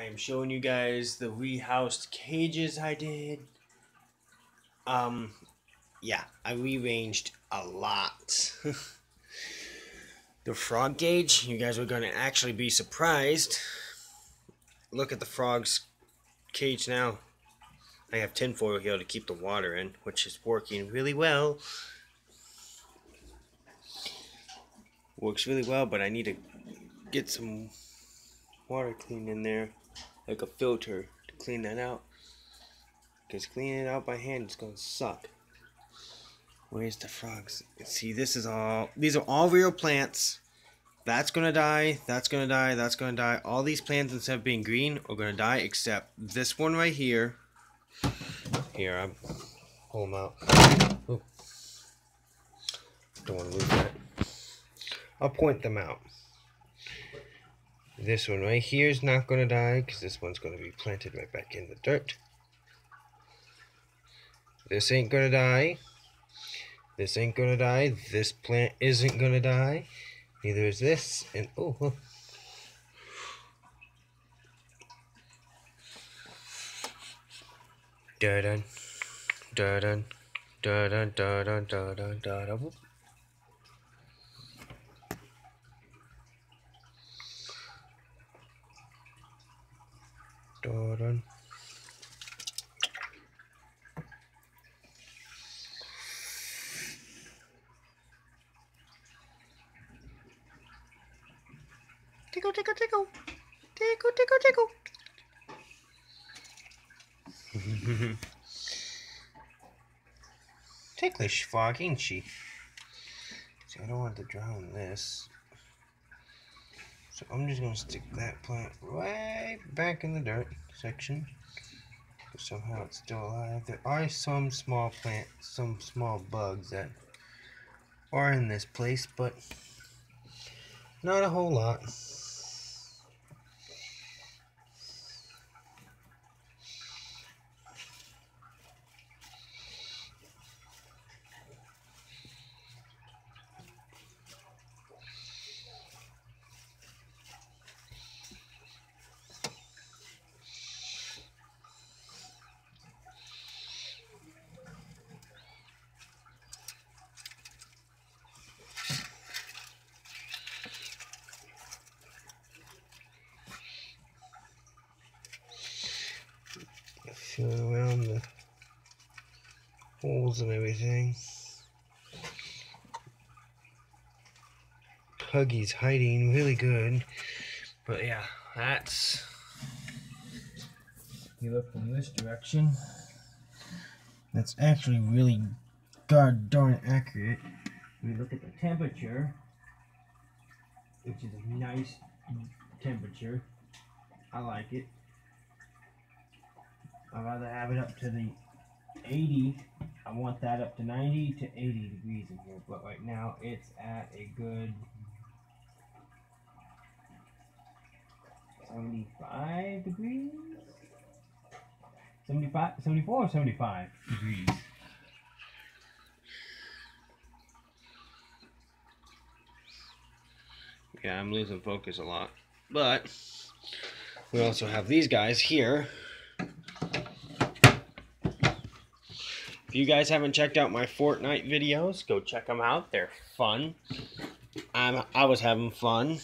am showing you guys the rehoused cages I did. Yeah, I rearranged a lot. The frog cage, you guys are gonna actually be surprised. Look at the frog's cage now. I have tinfoil here to keep the water in, which is working really well. Works really well, but I need to get some water cleaned in there, like a filter to clean that out. Because cleaning it out by hand is gonna suck. Where's the frogs? See, these are all real plants. That's gonna die, that's gonna die, that's gonna die. All these plants, instead of being green, are gonna die, except this one right here. Here, I'm pull them out. Ooh. Don't want to lose that. I'll point them out. This one right here is not gonna die, because this one's gonna be planted right back in the dirt. This ain't gonna die. This ain't gonna die. This plant isn't gonna die. Neither is this. And oh, da dun, da dun, da dun, da dun, da dun, da dun. Da dun. Tickle, tickle, tickle. Tickle, tickle, tickle. Ticklish frog, ain't she? See, I don't want to drown this. So I'm just going to stick that plant right back in the dirt section. But somehow it's still alive. There are some small bugs that are in this place, but not a whole lot. Feel around the holes and everything. Huggy's hiding really good, but yeah, that's. You look from this direction. That's actually really darn accurate. We look at the temperature, which is a nice temperature. I like it. I'd rather have it up to the 80. I want that up to 90 to 80 degrees in here, but right now it's at a good 75 degrees? 74 or 75 degrees. Yeah, I'm losing focus a lot. But we also have these guys here. If you guys haven't checked out my Fortnite videos, go check them out. They're fun. I was having fun.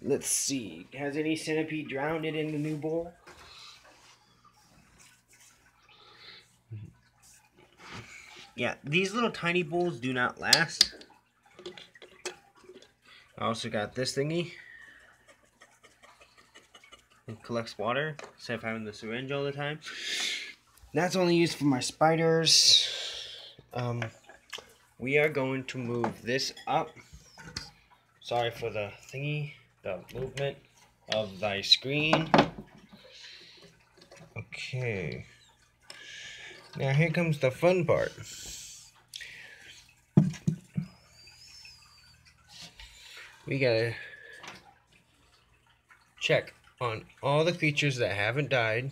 Let's see. Has any centipede drowned it in the new bowl? Yeah, these little tiny bowls do not last. I also got this thingy. It collects water instead of having the syringe all the time. That's only used for my spiders. We are going to move this up. Sorry for the thingy, the movement of thy screen. Okay. Now here comes the fun part. We gotta check on all the creatures that haven't died.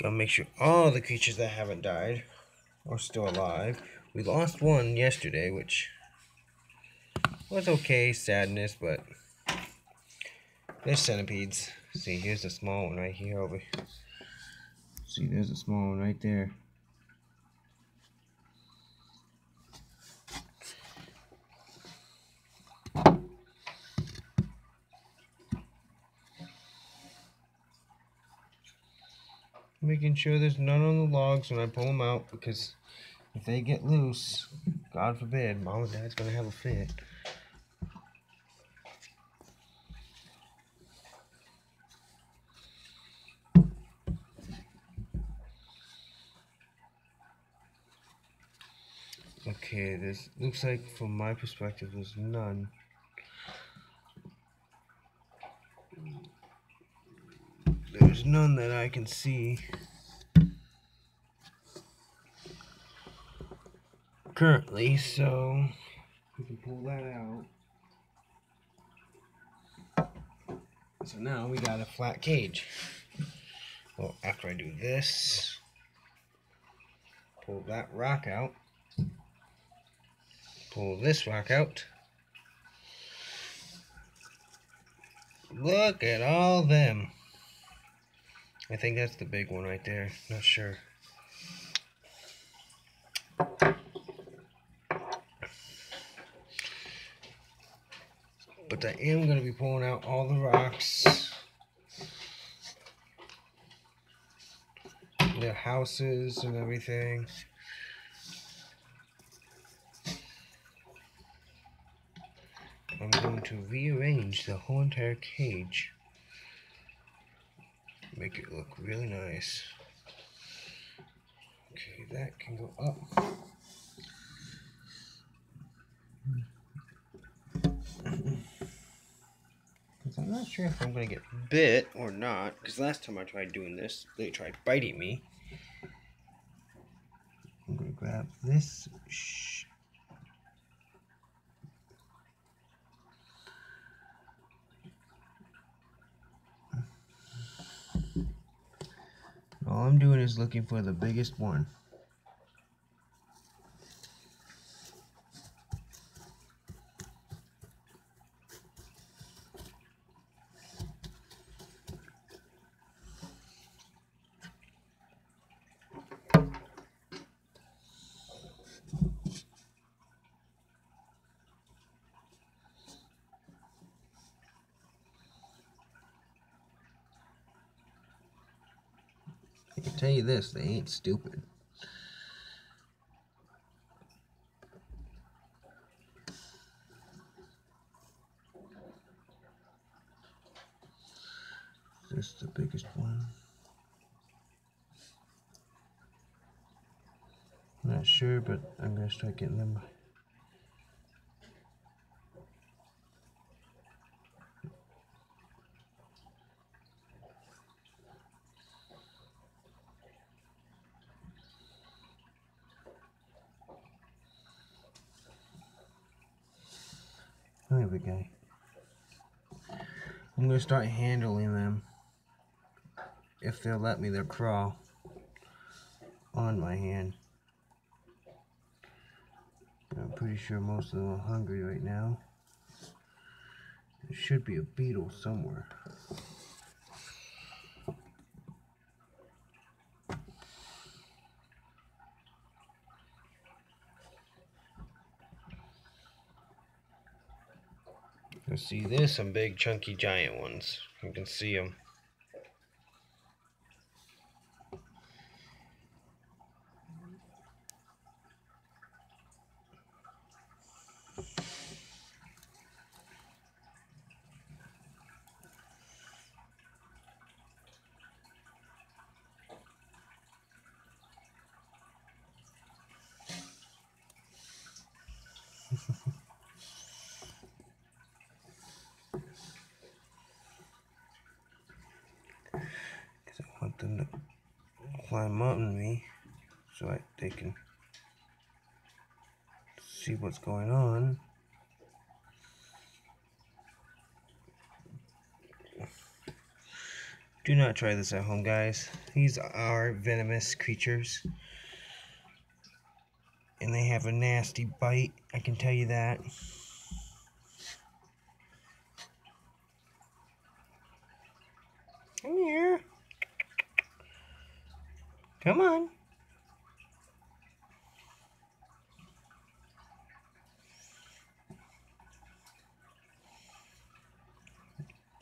Gotta make sure all the creatures that haven't died are still alive. We lost one yesterday, which was okay, sadness, but there's centipedes. See, here's a small one right here over. See, there's a small one right there. Making sure there's none on the logs when I pull them out, because if they get loose, God forbid, Mom and Dad's gonna have a fit. Okay, this looks like from my perspective there's none. There's none that I can see currently, so we can pull that out. So now we got a flat cage. Well, after I do this, pull that rock out, pull this rock out. Look at all them. I think that's the big one right there. Not sure. But I am going to be pulling out all the rocks. Their houses and everything. I'm going to rearrange the whole entire cage. Make it look really nice. Okay, that can go up. Because I'm not sure if I'm going to get bit or not. Because last time I tried doing this, they tried biting me. I'm going to grab this. All I'm doing is looking for the biggest one. I can tell you this, they ain't stupid. This is the biggest one. I'm not sure, but I'm going to start getting them. There we go. I'm going to start handling them. If they'll let me, they'll crawl on my hand. I'm pretty sure most of them are hungry right now. There should be a beetle somewhere. You see, there's some big, chunky, giant ones. You can see them. Because I want them to climb up on me so they can see what's going on. Do not try this at home, guys. These are venomous creatures. And they have a nasty bite, I can tell you that. Come here. Come on.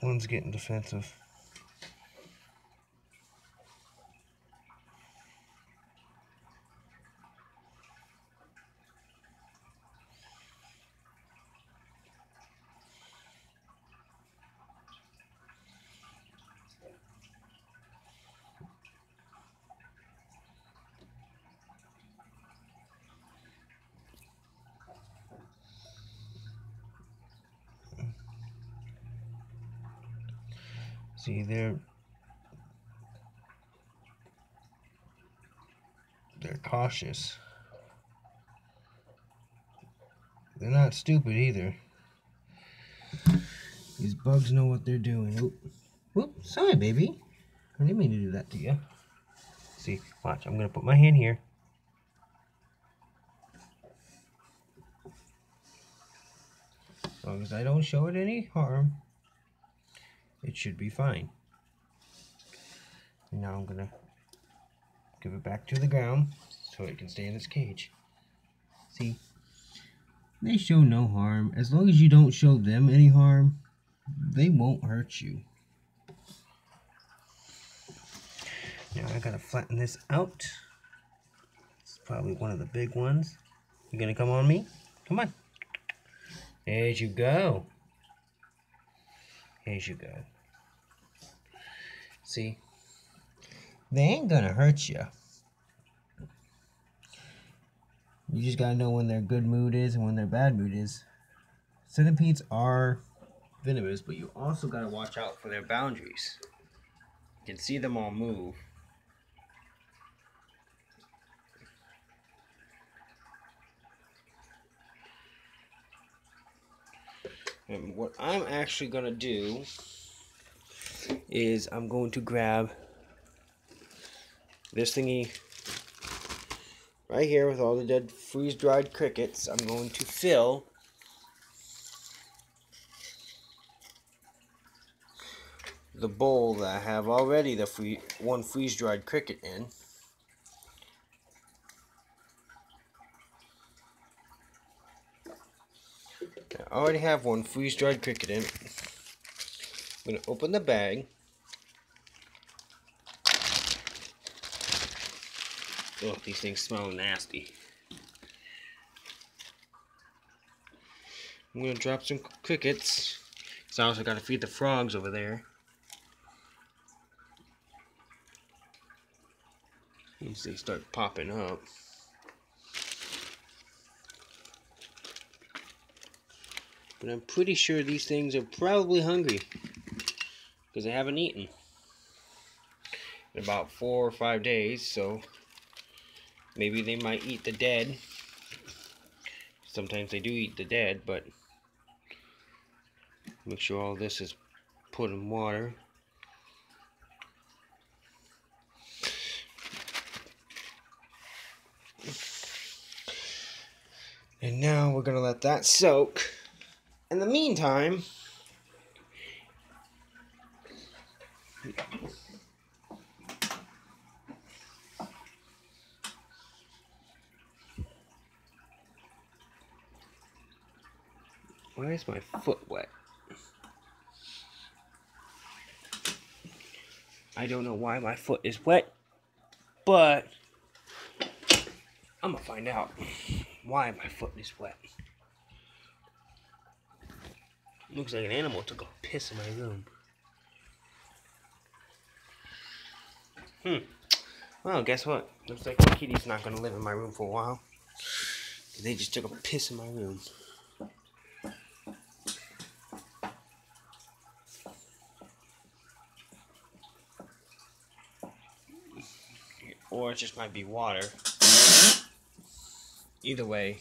One's getting defensive. See, they're cautious. They're not stupid either. These bugs know what they're doing. Oop. Whoop, sorry, baby. I didn't mean to do that to you. See, watch. I'm going to put my hand here. As long as I don't show it any harm, it should be fine. And now I'm going to give it back to the ground so it can stay in its cage. See? They show no harm. As long as you don't show them any harm, they won't hurt you. Now I gotta flatten this out. It's probably one of the big ones. You gonna come on me? Come on. There you go. Here you go. See? They ain't gonna hurt you. You just gotta know when their good mood is and when their bad mood is. Centipedes are venomous, but you also gotta watch out for their boundaries. You can see them all move. And what I'm actually gonna do is I'm going to grab this thingy right here with all the dead freeze-dried crickets. I'm going to fill the bowl that I have already the one freeze-dried cricket in. I already have one freeze-dried cricket in. I'm going to open the bag. Oh, these things smell nasty. I'm going to drop some crickets. So I also got to feed the frogs over there. Once they start popping up. But I'm pretty sure these things are probably hungry because they haven't eaten in about 4 or 5 days, so maybe they might eat the dead. Sometimes they do eat the dead, but make sure all this is put in water. And now we're gonna let that soak. In the meantime, why is my foot wet? I don't know why my foot is wet, but I'm gonna find out why my foot is wet. Looks like an animal took a piss in my room. Well, guess what? Looks like the kitty's not gonna live in my room for a while. They just took a piss in my room. Or it just might be water. Either way.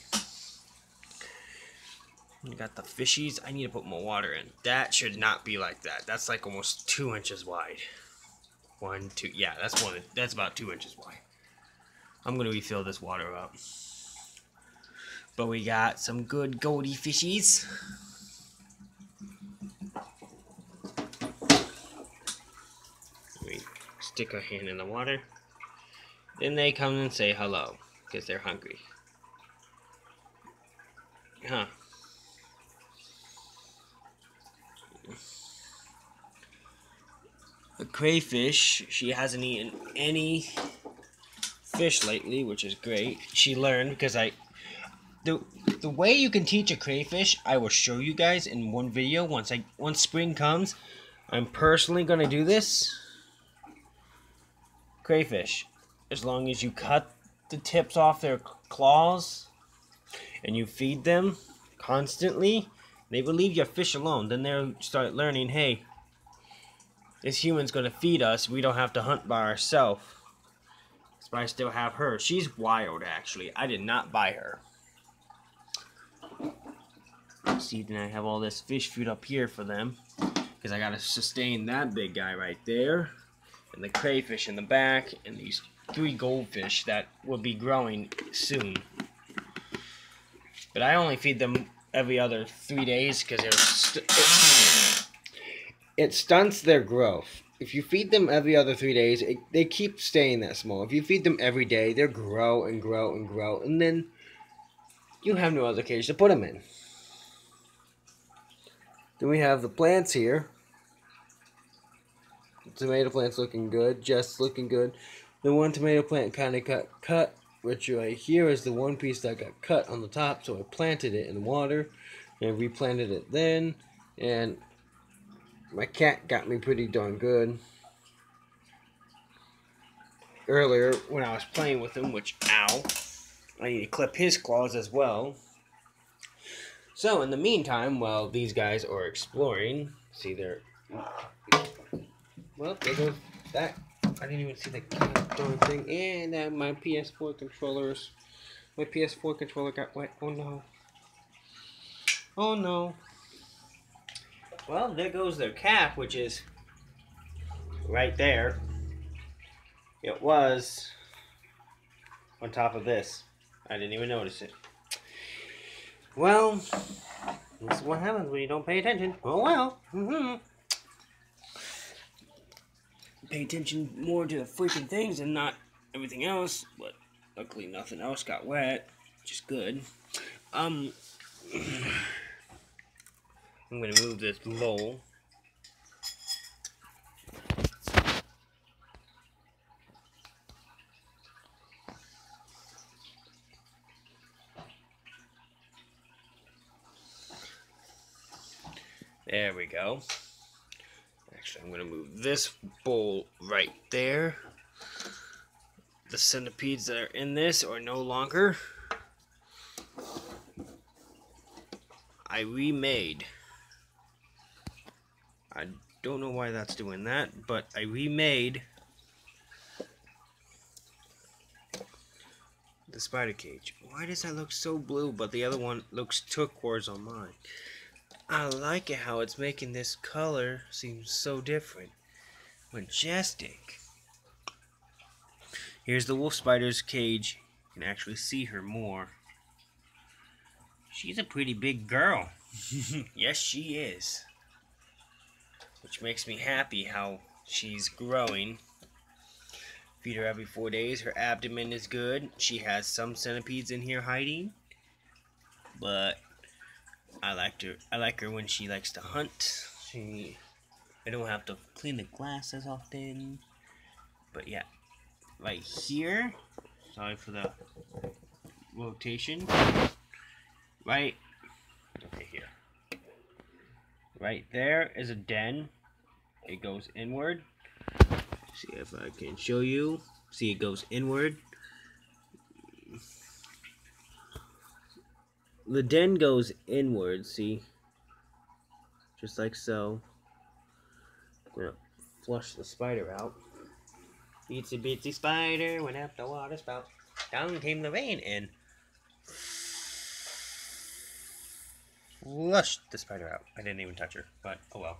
You got the fishies. I need to put more water in. That should not be like that. That's like almost 2 inches wide. 1, 2. Yeah, that's about 2 inches wide. I'm gonna refill this water up. But we got some good goldie fishies. We stick our hand in the water. Then they come and say hello because they're hungry. Huh. A crayfish, she hasn't eaten any fish lately, which is great. She learned because the way you can teach a crayfish, I will show you guys in one video once spring comes. I'm personally gonna do this. Crayfish, as long as you cut the tips off their claws and you feed them constantly, they will leave your fish alone. Then they'll start learning, hey, this human's gonna feed us. We don't have to hunt by ourselves. But I still have her. She's wild, actually. I did not buy her. See, then I have all this fish food up here for them. Because I gotta sustain that big guy right there. And the crayfish in the back. And these 3 goldfish that will be growing soon. But I only feed them every other 3 days because it stunts their growth. If you feed them every other 3 days, they keep staying that small. If you feed them every day, they'll grow and grow and grow. And then you have no other cage to put them in. Then we have the plants here. The tomato plant's looking good. Just looking good. The one tomato plant kind of got cut. Which right here is the one piece that got cut on the top. So I planted it in water. And replanted it then. And my cat got me pretty darn good earlier when I was playing with him, which, ow, I need to clip his claws as well. So, in the meantime, while these guys are exploring, see their, well, there goes that, I didn't even see the darn thing, and my PS4 controller got wet, oh no. Oh no. Well, there goes their cap, which is right there. It was on top of this. I didn't even notice it. Well, this is what happens when you don't pay attention. Oh well. Pay attention more to the freaking things and not everything else. But luckily nothing else got wet, which is good. I'm gonna move this bowl. There we go. Actually, I'm going to move this bowl right there. The centipedes that are in this are no longer. I remade. I don't know why that's doing that, but I remade the spider cage. Why does that look so blue, but the other one looks turquoise on mine? I like it how it's making this color seem so different. Majestic. Here's the wolf spider's cage. You can actually see her more. She's a pretty big girl. Yes, she is. Which makes me happy how she's growing. Feed her every 4 days. Her abdomen is good. She has some centipedes in here hiding. But I like her when she likes to hunt. I don't have to clean the glass as often. But yeah, right here. Sorry for the rotation. Right. Okay, here. Right there is a den. It goes inward. See if I can show you. See, it goes inward. The den goes inward, see? Just like so. I'm gonna flush the spider out. Itsy bitsy spider went up the water spout. Down came the rain and flushed the spider out. I didn't even touch her, but oh well.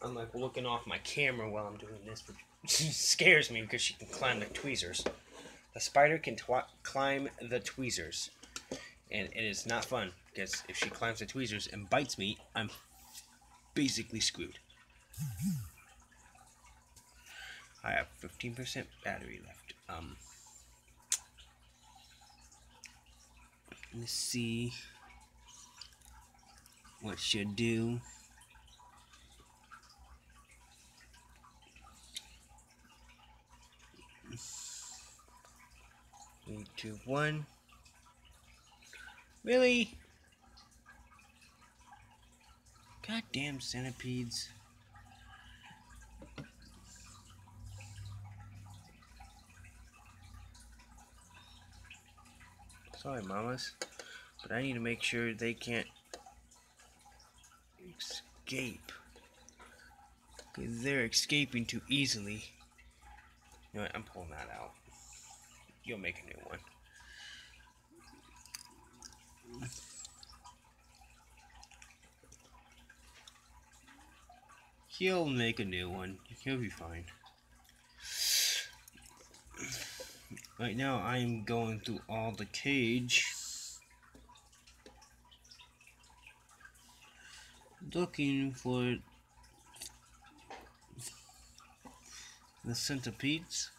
I'm like looking off my camera while I'm doing this, but she scares me because she can climb the tweezers. The spider can climb the tweezers, and it is not fun because if she climbs the tweezers and bites me, I'm basically screwed. I have 15% battery left. Let's see what should do. 3, 2, 1. Really? Goddamn centipedes. Sorry, mamas, but I need to make sure they can't escape. Because they're escaping too easily. You know what? I'm pulling that out. You'll make a new one. He'll make a new one. He'll be fine. Right now, I'm going through all the cage, looking for the centipedes.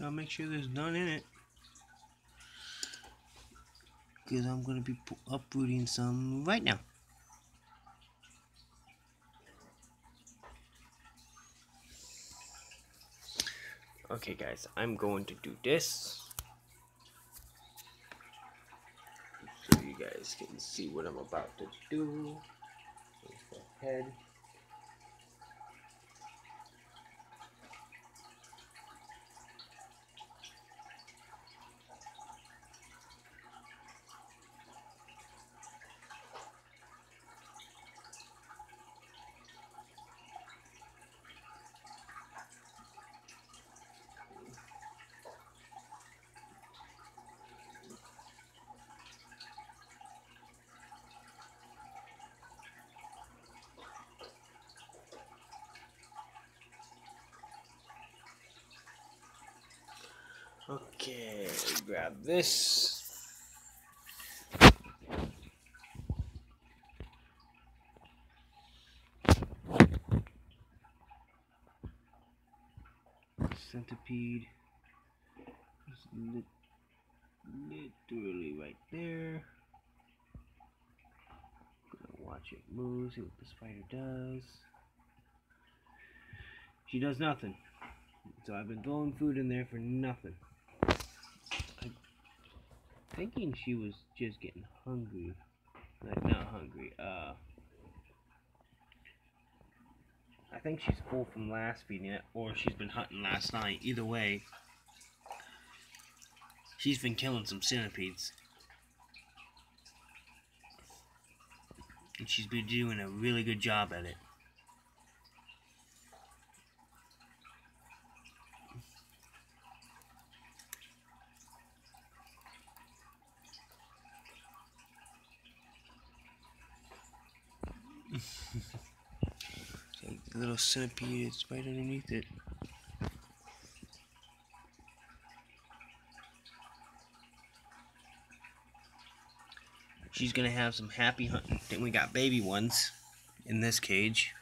I'll make sure there's none in it, because I'm going to be uprooting some right now. Okay guys, I'm going to do this so you guys can see what I'm about to do. There's the head. Okay, grab this. Centipede is literally right there. Gonna watch it move, see what the spider does. She does nothing. So I've been throwing food in there for nothing. I'm thinking she was just getting hungry. Like, not hungry. I think she's full from last feeding it, or she's been hunting last night. Either way, she's been killing some centipedes. And she's been doing a really good job at it. Like the little centipede is right underneath it. She's gonna have some happy hunting. Then we got baby ones in this cage.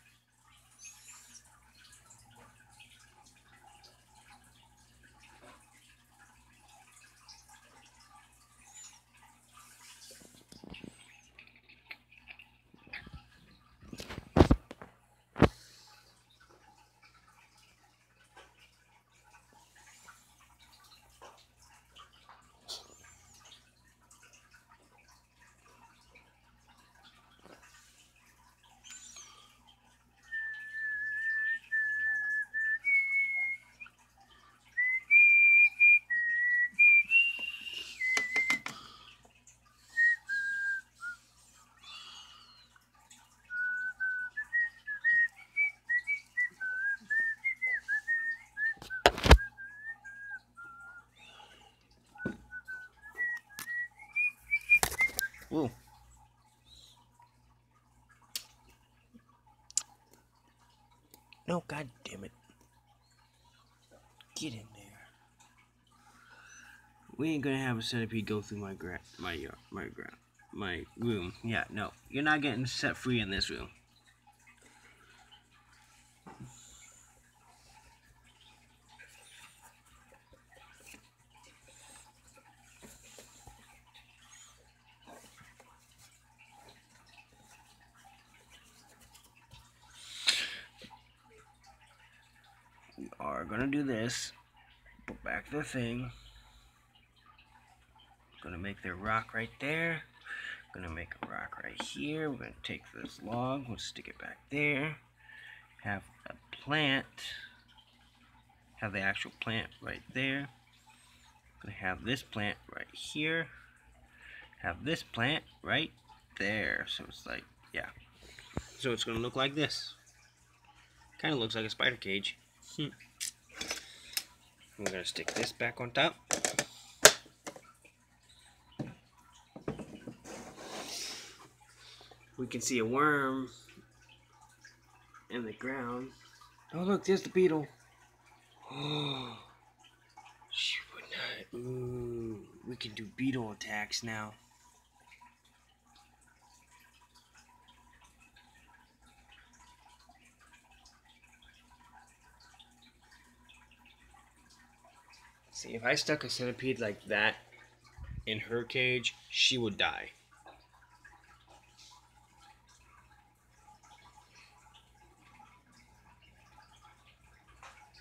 Ooh. No, god damn it. Get in there. We ain't gonna have a centipede go through my room. Yeah, no. You're not getting set free in this room. We are gonna do this. Put back the thing. Gonna make the rock right there. Gonna make a rock right here. We're gonna take this log. We'll stick it back there. Have a plant. Have the actual plant right there. Gonna have this plant right here. Have this plant right there. So it's like, yeah. So it's gonna look like this. Kind of looks like a spider cage. We're gonna stick this back on top. We can see a worm in the ground. Oh look, there's the beetle. Oh, she would not. Ooh, we can do beetle attacks now. See, if I stuck a centipede like that in her cage, she would die.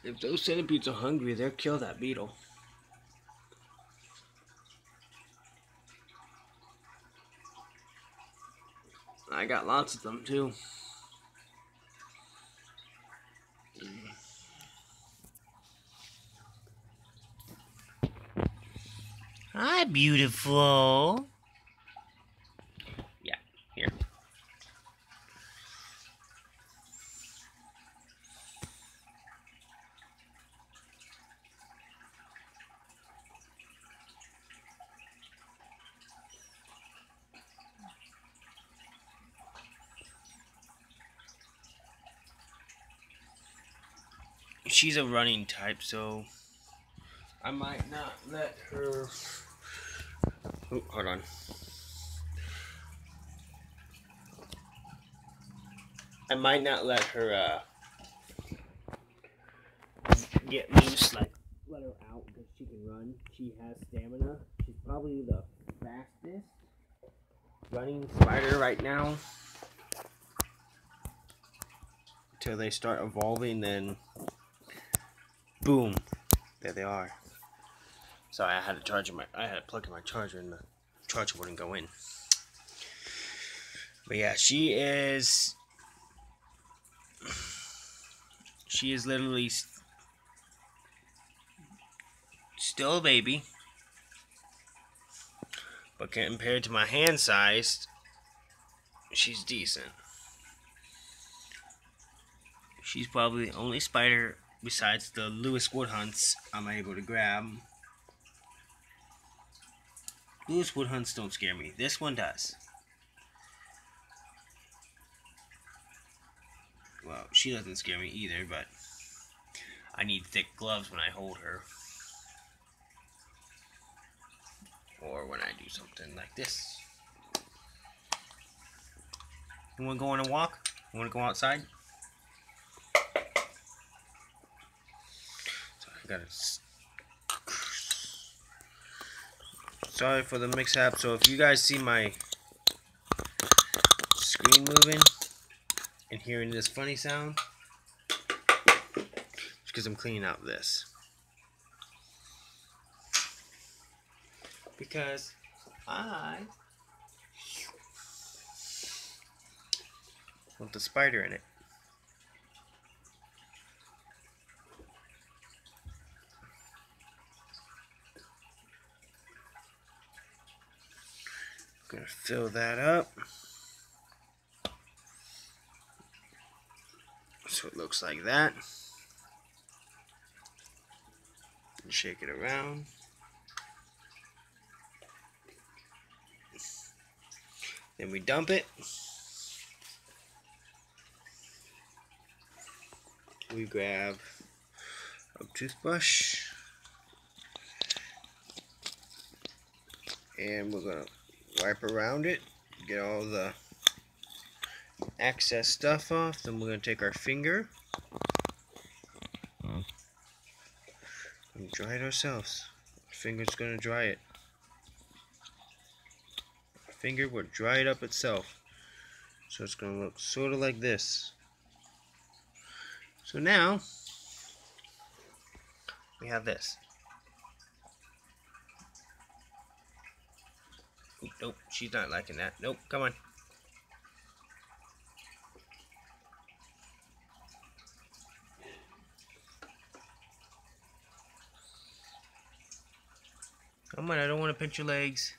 If those centipedes are hungry, they'll kill that beetle. I got lots of them too. Hi, beautiful. Yeah, here. She's a running type, so I might not let her. Oh, hold on. I might not let her get loose, like let her out because she can run. She has stamina. She's probably the fastest running spider right now. Until they start evolving, then boom, there they are. Sorry, I had to plug in my charger and the charger wouldn't go in. But yeah, she is literally still a baby. But compared to my hand sized, she's decent. She's probably the only spider besides the Lewis Woodhunts I'm able to grab. Lewis Woodhunts don't scare me. This one does. Well, she doesn't scare me either, but I need thick gloves when I hold her. Or when I do something like this. You want to go on a walk? You want to go outside? So I gotta. Sorry for the mix-up. So if you guys see my screen moving and hearing this funny sound, it's because I'm cleaning out this. Because I want the spider in it. I'm gonna fill that up so it looks like that. And shake it around. Then we dump it. We grab a toothbrush. And we're going to wipe around it. Get all the excess stuff off. Then we're going to take our finger and dry it ourselves. Our finger's going to dry it. Our finger will dry it up itself. So it's going to look sort of like this. So now we have this. Nope, she's not liking that. Nope, come on. Come on, I don't want to pinch your legs.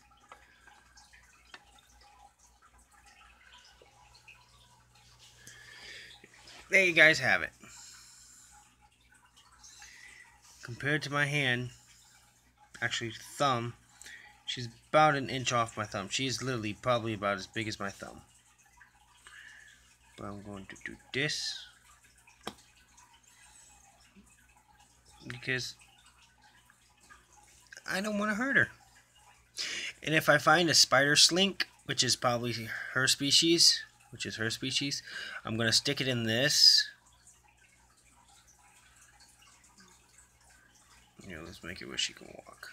There you guys have it. Compared to my hand, actually thumb, she's about an inch off my thumb. She's literally probably about as big as my thumb. But I'm going to do this because I don't want to hurt her. And if I find a spider slink, which is probably her species, I'm going to stick it in this. You know, let's make it where she can walk.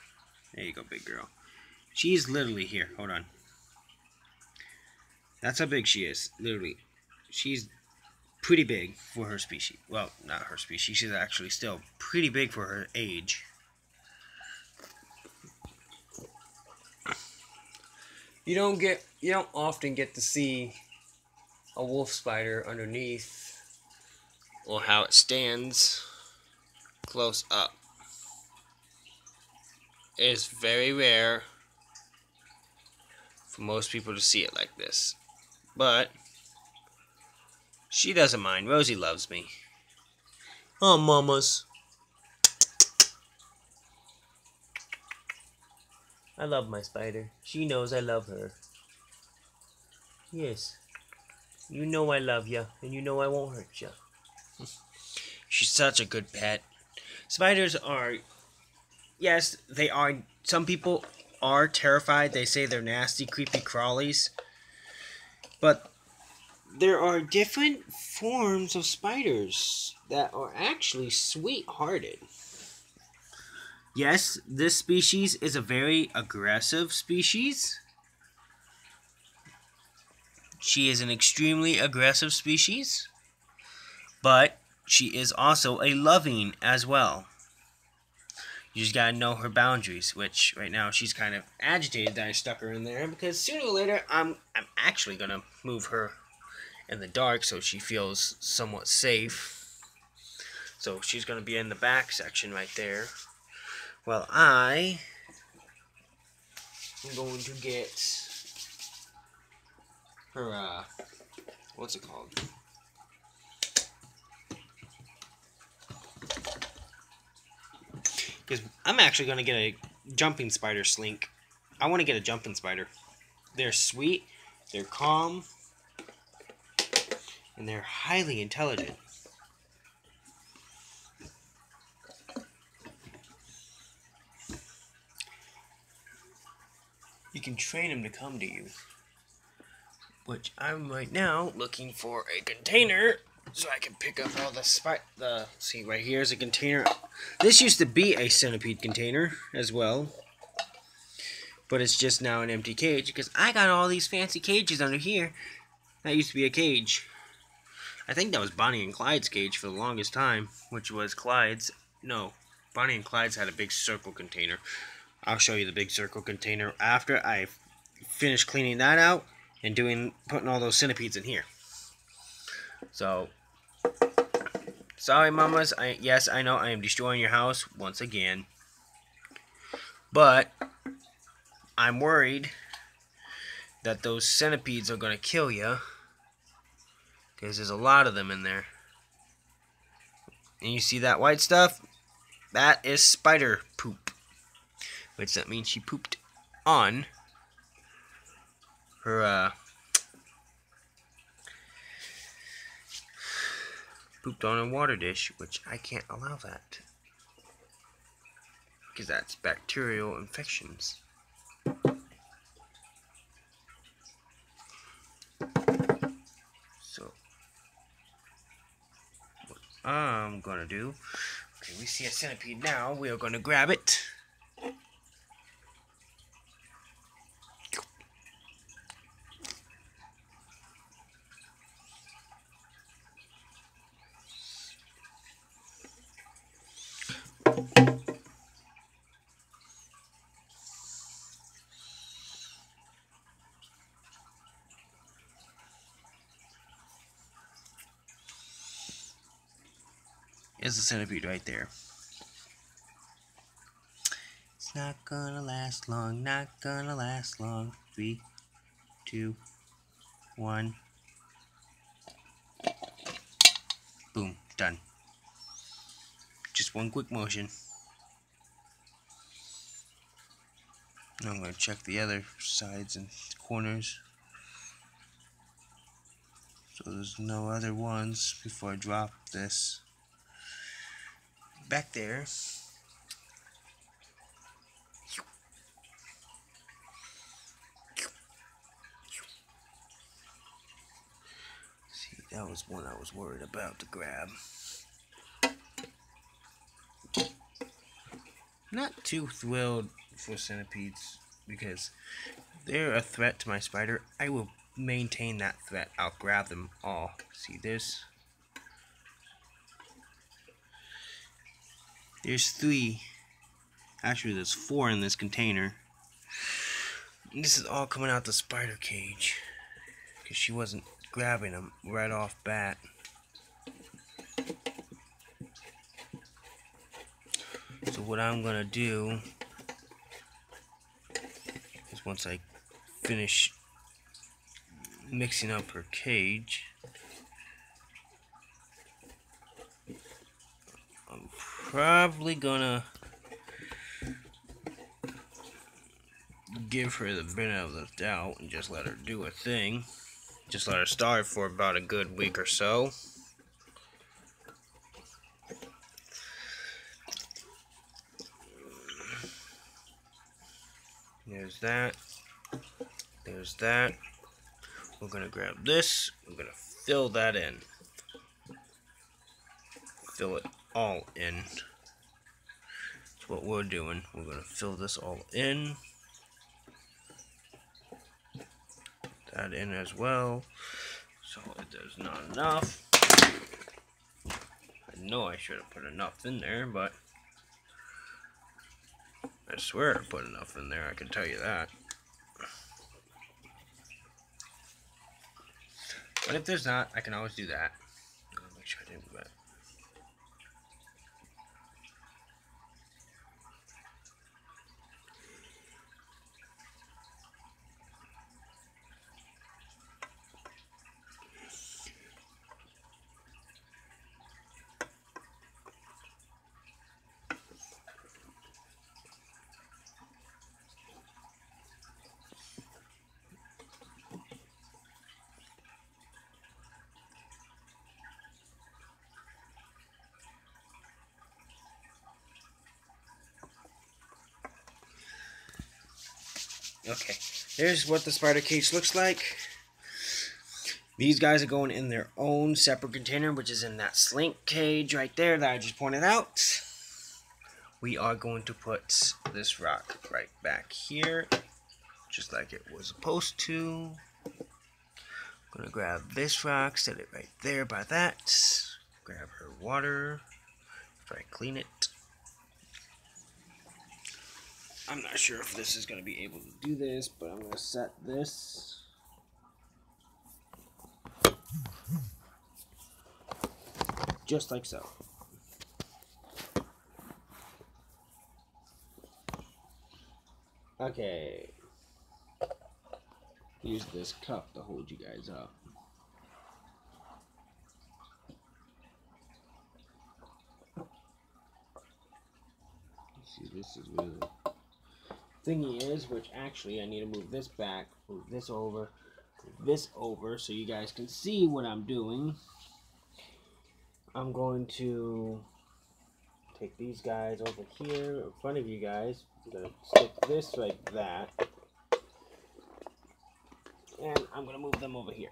There you go, big girl. She's literally here. Hold on. That's how big she is. Literally. She's pretty big for her species. Well, not her species. She's actually still pretty big for her age. You don't often get to see a wolf spider underneath or how it stands close up. It's very rare for most people to see it like this. But she doesn't mind. Rosie loves me. Oh, mamas. I love my spider. She knows I love her. Yes. You know I love you, and you know I won't hurt you. She's such a good pet. Spiders are... Yes, they are. Some people are terrified. They say they're nasty, creepy crawlies. But there are different forms of spiders that are actually sweet-hearted. Yes, this species is a very aggressive species. She is an extremely aggressive species. But she is also a loving as well. You just gotta know her boundaries, which right now she's kind of agitated that I stuck her in there because sooner or later I'm actually gonna move her in the dark so she feels somewhat safe. So she's gonna be in the back section right there. Well, I am going to get her what's it called? Because I'm actually going to get a jumping spider slink. I want to get a jumping spider. They're sweet, they're calm, and they're highly intelligent. You can train them to come to you. Which I'm right now looking for a container so I can pick up all the see, right here is a container. This used to be a centipede container as well, but it's just now an empty cage because I got all these fancy cages under here. That used to be a cage. I think that was Bonnie and Clyde's cage for the longest time, which was Clyde's. No, Bonnie and Clyde's had a big circle container. I'll show you the big circle container after I finish cleaning that out and putting all those centipedes in here. So, sorry, mamas. Yes, I know I am destroying your house once again. But I'm worried that those centipedes are going to kill you. Because there's a lot of them in there. And you see that white stuff? That is spider poop. Which that means she pooped on her pooped on a water dish, which I can't allow that. Because that's bacterial infections. So, what I'm gonna do, okay, we see a centipede now, we are gonna grab it. Is the centipede right there. It's not gonna last long, not gonna last long. 3, 2, 1. Boom, done. Just one quick motion. Now I'm gonna check the other sides and corners, so there's no other ones before I drop this back there. See, that was one I was worried about to grab. Not too thrilled for centipedes because they're a threat to my spider. I will maintain that threat. I'll grab them all. See this? There's 3. Actually, there's 4 in this container. And this is all coming out the spider cage because she wasn't grabbing them right off bat. So what I'm gonna do is once I finish mixing up her cage, I'm probably gonna give her the benefit of the doubt and just let her do her thing. Just let her starve for about a good week or so. There's that. There's that. We're gonna grab this. We're gonna fill that in. Fill it all in. That's what we're doing. We're gonna fill this all in. That in as well. So if there's not enough, I know I should have put enough in there, but I swear I put enough in there, I can tell you that. But if there's not, I can always do that. I'll make sure I didn't do that. Okay, here's what the spider cage looks like. These guys are going in their own separate container, which is in that slink cage right there that I just pointed out. We are going to put this rock right back here, just like it was supposed to. I'm gonna grab this rock, set it right there by that. Grab her water, try to clean it. I'm not sure if this is going to be able to do this, but I'm going to set this. Just like so. Okay. Use this cup to hold you guys up. See, this is where the thingy is, which actually I need to move this back, move this over, so you guys can see what I'm doing. I'm going to take these guys over here in front of you guys. I'm going to stick this like that. And I'm going to move them over here.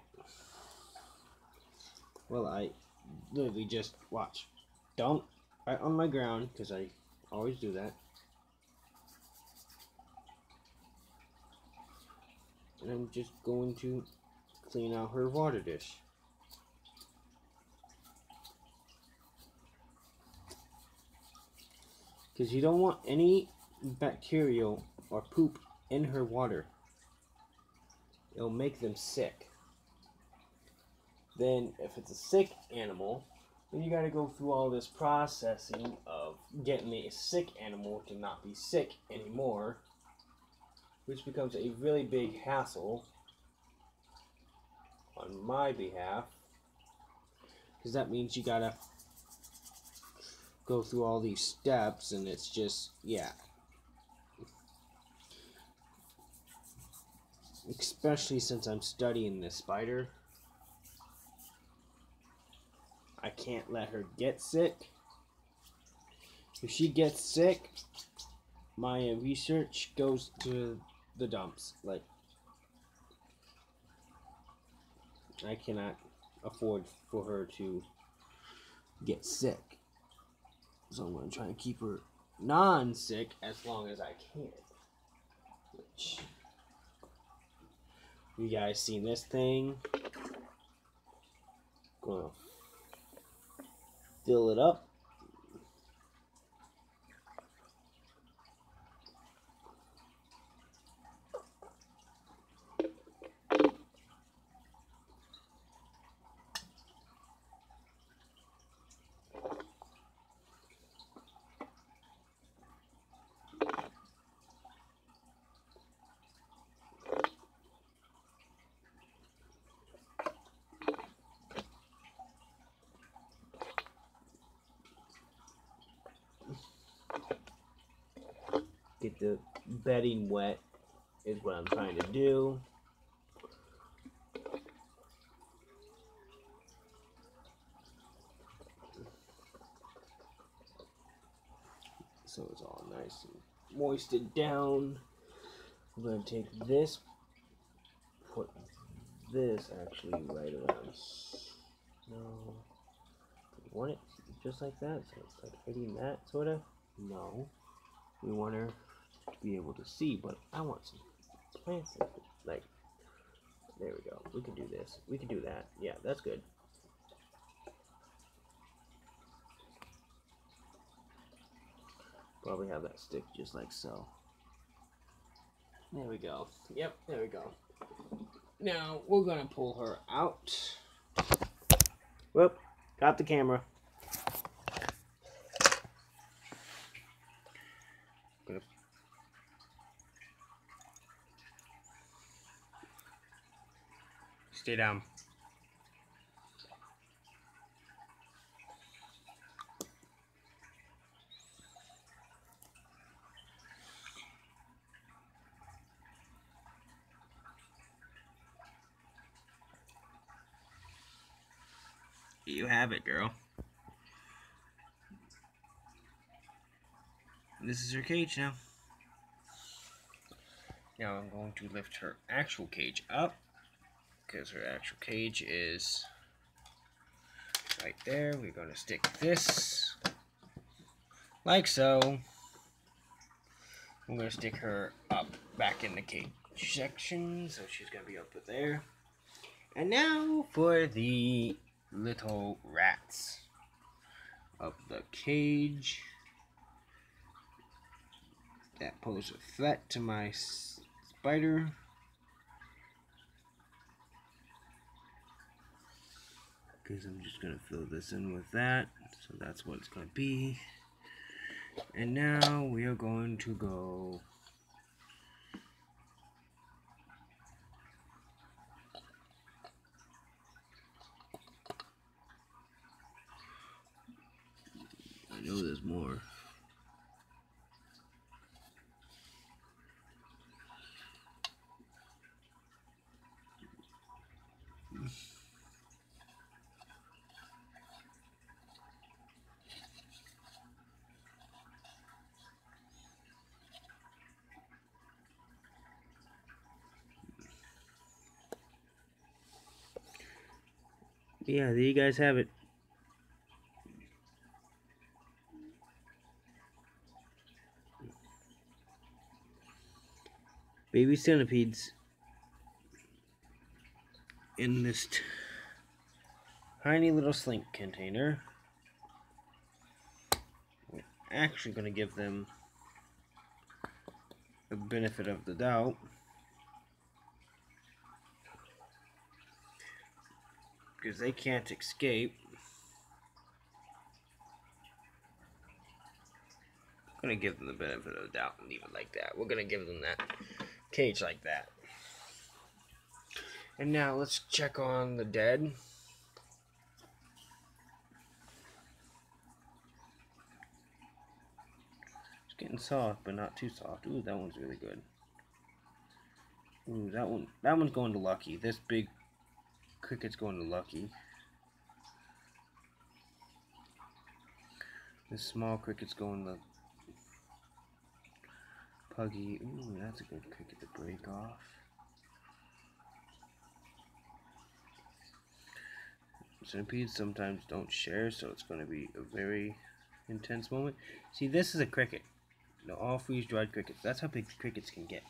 Well, I literally just, watch. Don't, right on my ground, because I always do that. And I'm just going to clean out her water dish. Because you don't want any bacterial or poop in her water. It'll make them sick. Then if it's a sick animal, then you gotta go through all this processing of getting the sick animal to not be sick anymore, which becomes a really big hassle on my behalf, because that means you gotta go through all these steps, and it's just, yeah. Especially since I'm studying this spider. I can't let her get sick. If she gets sick, my research goes to the dumps. Like, I cannot afford for her to get sick. So I'm going to try and keep her non-sick as long as I can. Which, you guys seen this thing? Gonna fill it up. Get the bedding wet is what I'm trying to do. So it's all nice and moisted down. I'm going to take this, put this actually right around. No. We want it just like that, so it's like hitting that, sort of. No. We want her to be able to see, but I want some plants, like, there we go. We can do this. We can do that. Yeah, that's good. Probably have that stick just like so. There we go. Yep, there we go. Now, we're going to pull her out. Whoop, got the camera. Stay down. You have it, girl. This is her cage now. Now I'm going to lift her actual cage up, because her actual cage is right there. We're going to stick this like so. I'm going to stick her up back in the cage section, so she's going to be up there. And now for the little rats of the cage that pose a threat to my spider. Because I'm just going to fill this in with that. So that's what it's going to be. And now we are going to go I know there's more. Yeah, there you guys have it. Baby centipedes in this tiny little slink container. We're actually going to give them the benefit of the doubt. Because they can't escape. I'm going to give them the benefit of the doubt and leave it like that. We're going to give them that cage like that. And now let's check on the dead. It's getting soft, but not too soft. Ooh, that one's really good. Ooh, that one's going to Lucky. This big cricket's going to Lucky. This small cricket's going to Puggy. Ooh, that's a good cricket to break off. Centipedes sometimes don't share, so it's going to be a very intense moment. See, this is a cricket. You know, all freeze-dried crickets. That's how big crickets can get.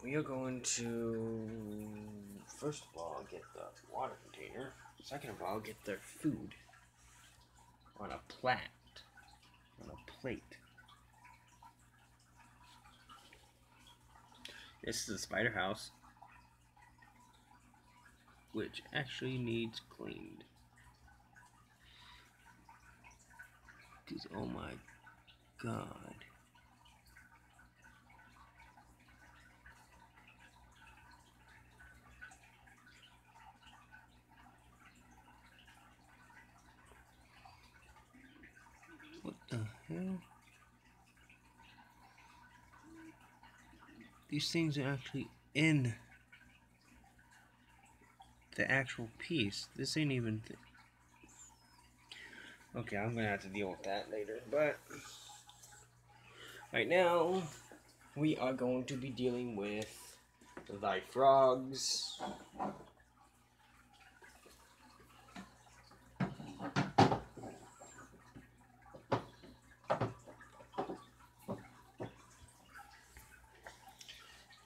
We are going to, first of all, get the water container. Second of all, get their food on a plate. This is a spider house, which actually needs cleaned. Because, oh my god. What the hell? These things are actually in the actual piece. This ain't even... Okay, I'm gonna have to deal with that later, but... Right now, we are going to be dealing with thy frogs.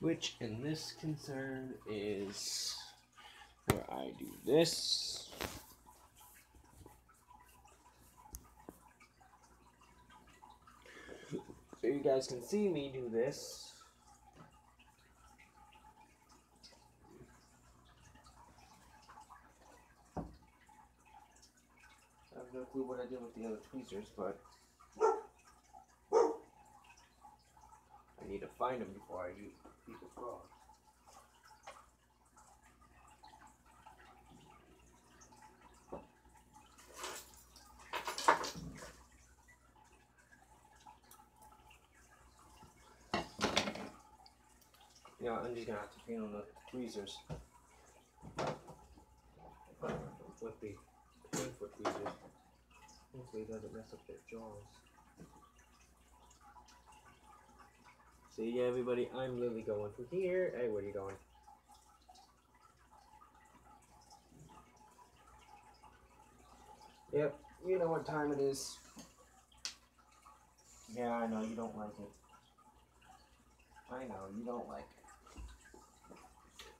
Which in this concern is where I do this. So you guys can see me do this. I have no clue what I did with the other tweezers, but I need to find them before I eat the frog. You know, I'm just gonna have to clean on the tweezers with the 10-foot tweezers. Hopefully it doesn't mess up their jaws. See everybody, I'm literally going from here. Hey, where are you going? Yep, you know what time it is. Yeah, I know you don't like it. I know you don't like it.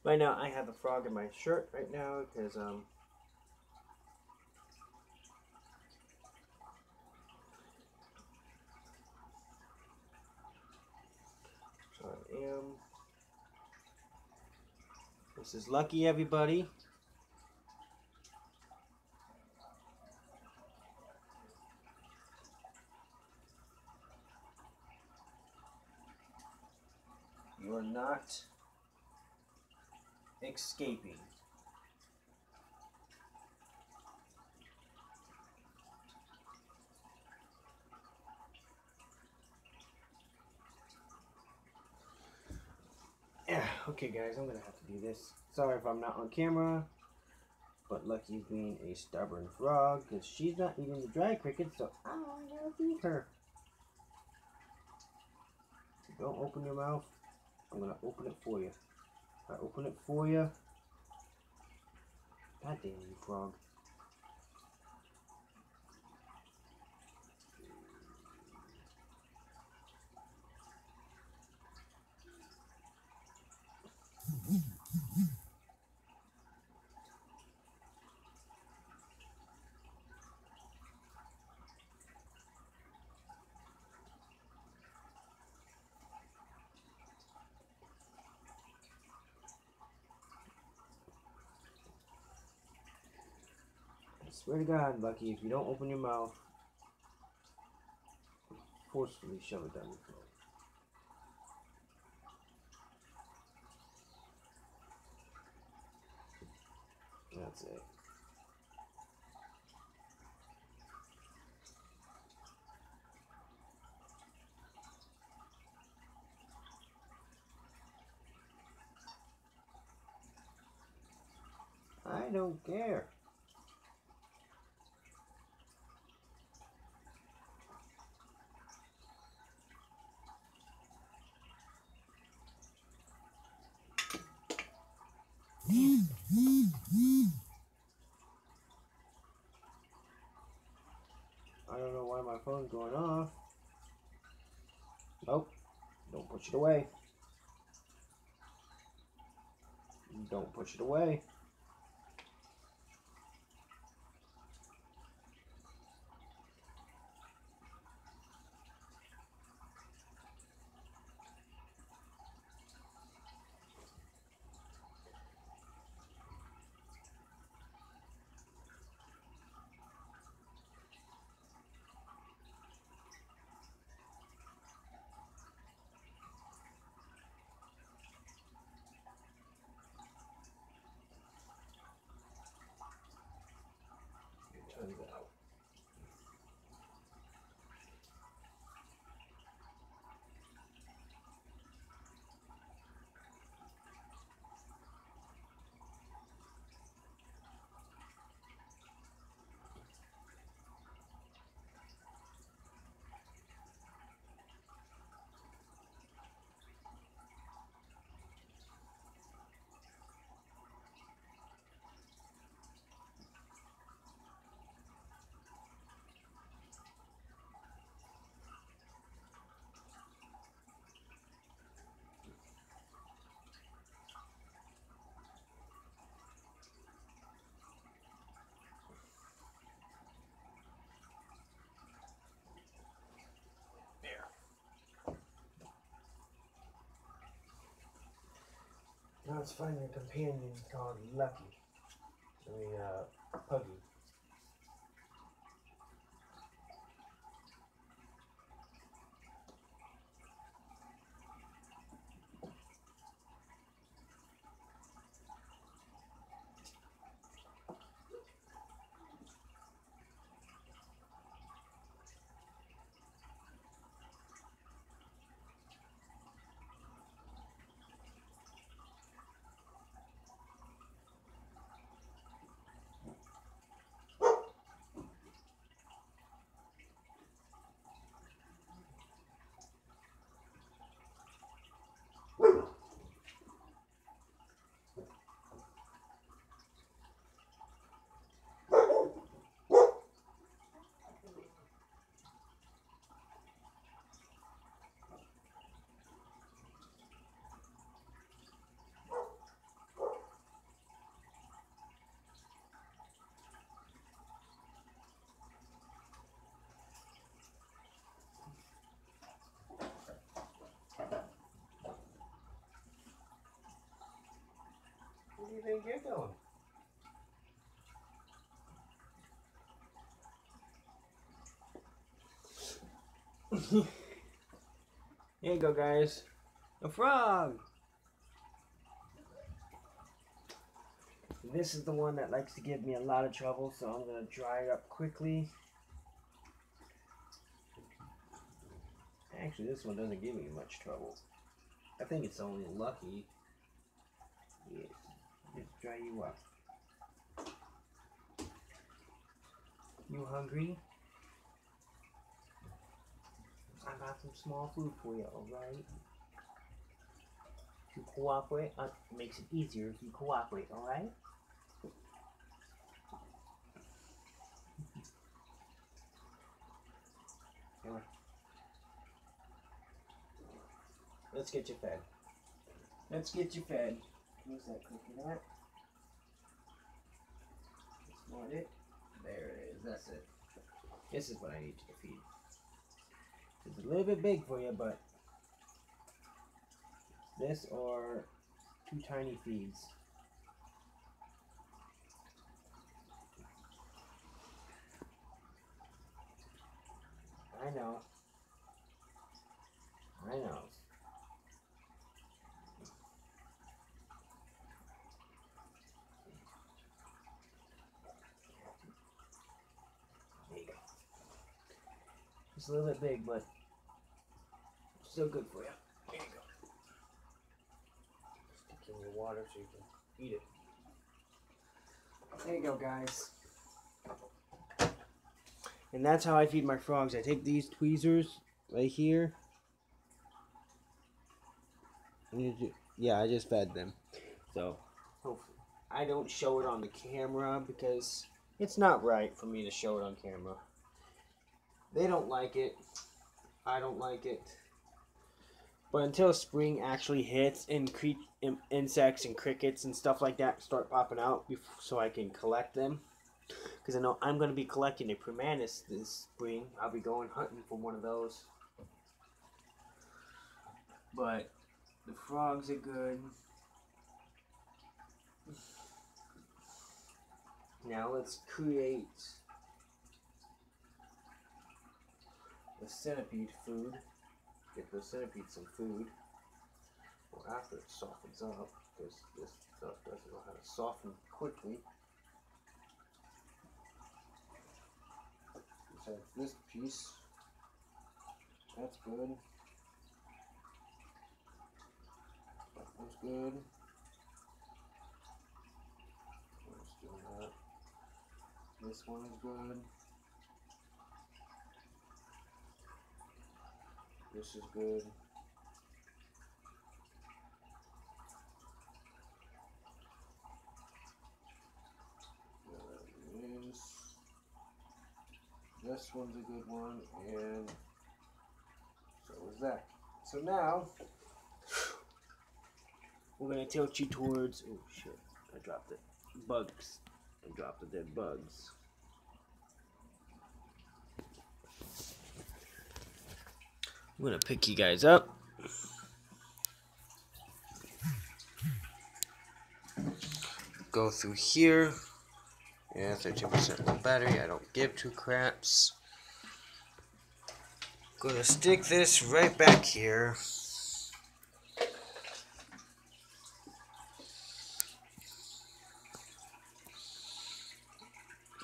Right now, I have a frog in my shirt right now because so I am. This is Lucky, everybody. You are not escaping. Yeah, okay guys, I'm gonna have to do this. Sorry if I'm not on camera, but Lucky's being a stubborn frog because she's not eating the dry crickets, so I'm gonna feed her. Don't open your mouth. I'm gonna open it for you. If I open it for you, God damn you, frog. I swear to God, Lucky, if you don't open your mouth, forcefully shove it down your throat. That's it. I don't care. I don't know why my phone's going off. Nope. Don't push it away. Don't push it away. Turn it out. Now let's find your companion called Lucky. Puggy. Where do you think you're going? Here you go, guys. A frog! This is the one that likes to give me a lot of trouble, so I'm going to dry it up quickly. Actually, this one doesn't give me much trouble. I think it's only Lucky. Yes, just dry you up. You hungry? I got some small food for you, alright? If you cooperate, it makes it easier if you cooperate, alright? let's get you fed. Let's get you fed. Where's that cookie at? That's not it. There it is. That's it. This is what I need you to feed. It's a little bit big for you, but this or 2 tiny feeds. I know. I know. There you go. It's a little bit big, but still good for you. There you go. Stick in your water so you can eat it. There you go, guys. And that's how I feed my frogs. I take these tweezers right here. Yeah, I just fed them. So, hopefully, I don't show it on the camera because it's not right for me to show it on camera. They don't like it. I don't like it. But until spring actually hits and insects and crickets and stuff like that start popping out so I can collect them. Because I know I'm going to be collecting a primanus this spring. I'll be going hunting for one of those. But the frogs are good. Now let's create the centipede food. Get the centipede some food. Well, after it softens up, because this stuff doesn't know how to soften quickly. Besides this piece, that's good. That one's good. Let's do that. This one is good. This is good. This one's a good one, and so is that. So now we're gonna tilt you towards. Oh shit! I dropped it. Bugs. I dropped the dead bugs. I'm gonna pick you guys up. Go through here. Yeah, 13% low battery. I don't give two craps. Gonna stick this right back here.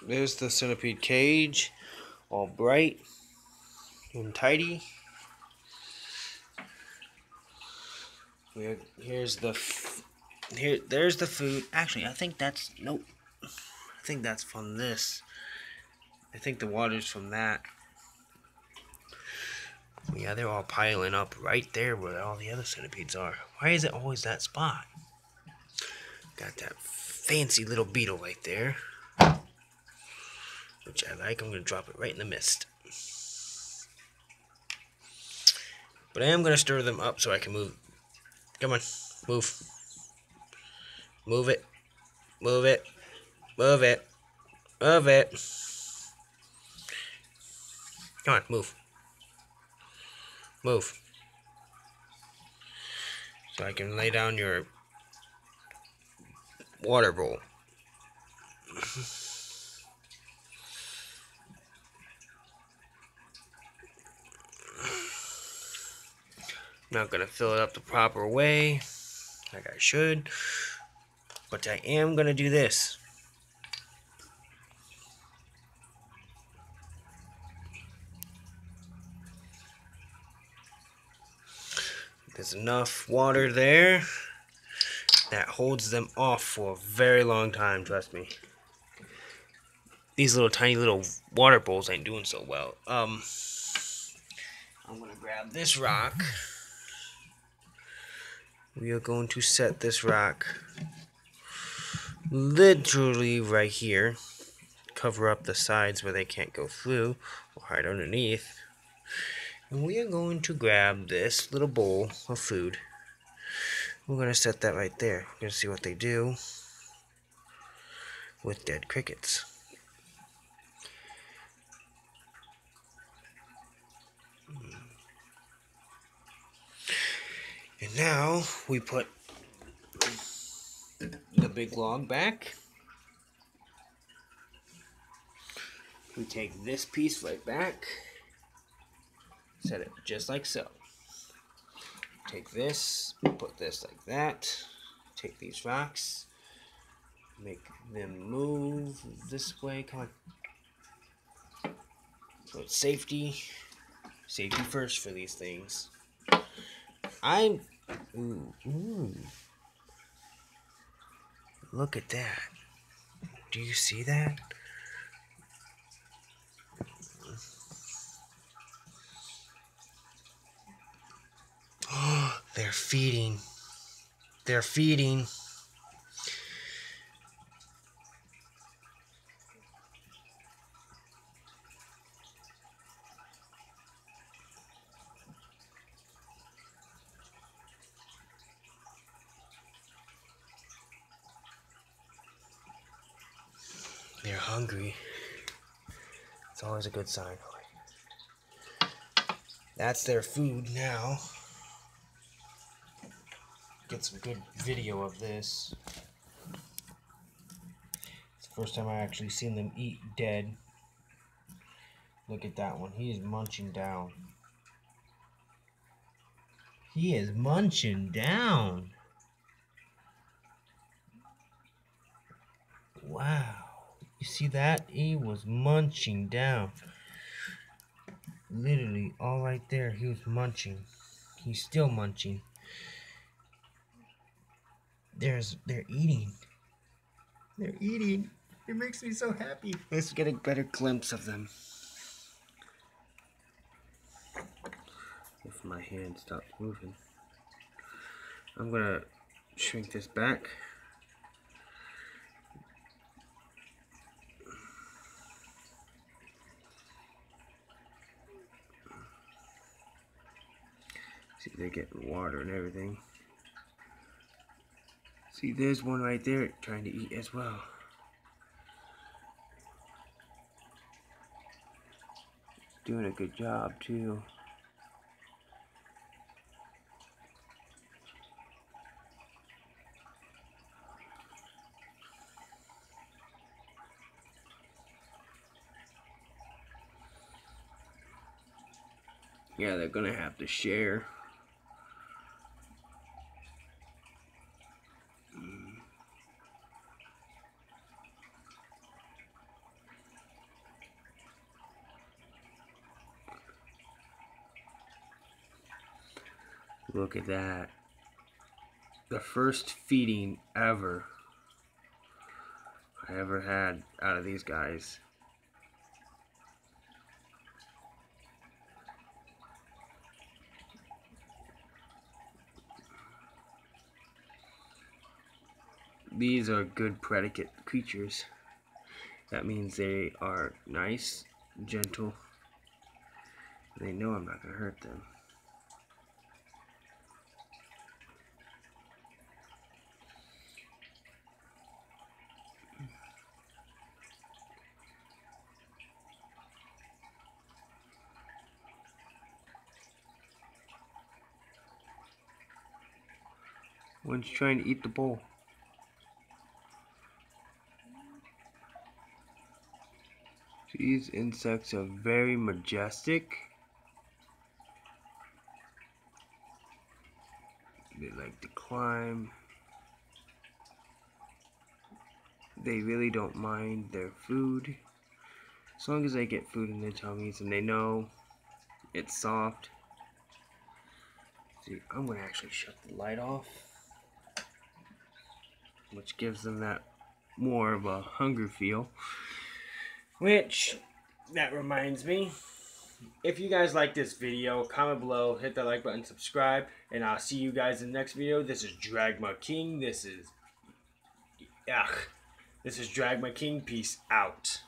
There's the centipede cage, all bright and tidy. There's the food. Actually, I think that's nope. I think that's from this. I think the water's from that. Yeah, they're all piling up right there where all the other centipedes are. Why is it always that spot? Got that fancy little beetle right there, which I like. I'm going to drop it right in the mist. But I am going to stir them up so I can move. Come on, move. Move it. Move it. Move it. Move it. Come on, move. Move. So I can lay down your water bowl. Not gonna fill it up the proper way, like I should, but I am gonna do this. There's enough water there that holds them off for a very long time, trust me. These little tiny little water bowls ain't doing so well. I'm gonna grab this rock. We are going to set this rock literally right here. Cover up the sides where they can't go through or hide underneath. And we are going to grab this little bowl of food. We're going to set that right there. We're going to see what they do with dead crickets. And now we put the big log back. We take this piece right back, set it just like so. Take this, put this like that, take these rocks, make them move this way, come on. So it's safety first for these things. Ooh. Look at that. Do you see that? Oh, they're feeding. They're feeding. They're hungry. It's always a good sign. That's their food now. Get some good video of this. It's the first time I actually seen them eat dead. Look at that one. He is munching down. He is munching down. Wow. You see that? He was munching down. Literally, all right there. He was munching. He's still munching. They're eating. They're eating. It makes me so happy. Let's get a better glimpse of them. If my hand stops moving. I'm gonna shrink this back. See, they're getting water and everything. See, there's one right there trying to eat as well. Doing a good job too. Yeah, they're gonna have to share. Look at that. The first feeding ever I ever had out of these guys. These are good predicate creatures. That means they are nice, gentle. They know I'm not going to hurt them. One's trying to eat the bowl. These insects are very majestic. They like to climb. They really don't mind their food. As long as they get food in their tummies and they know it's soft. See, I'm going to actually shut the light off, which gives them that more of a hunger feel. Which, that reminds me, if you guys like this video, comment below, hit that like button, subscribe, and I'll see you guys in the next video. This is Dragma King. This is Dragma King. Peace out.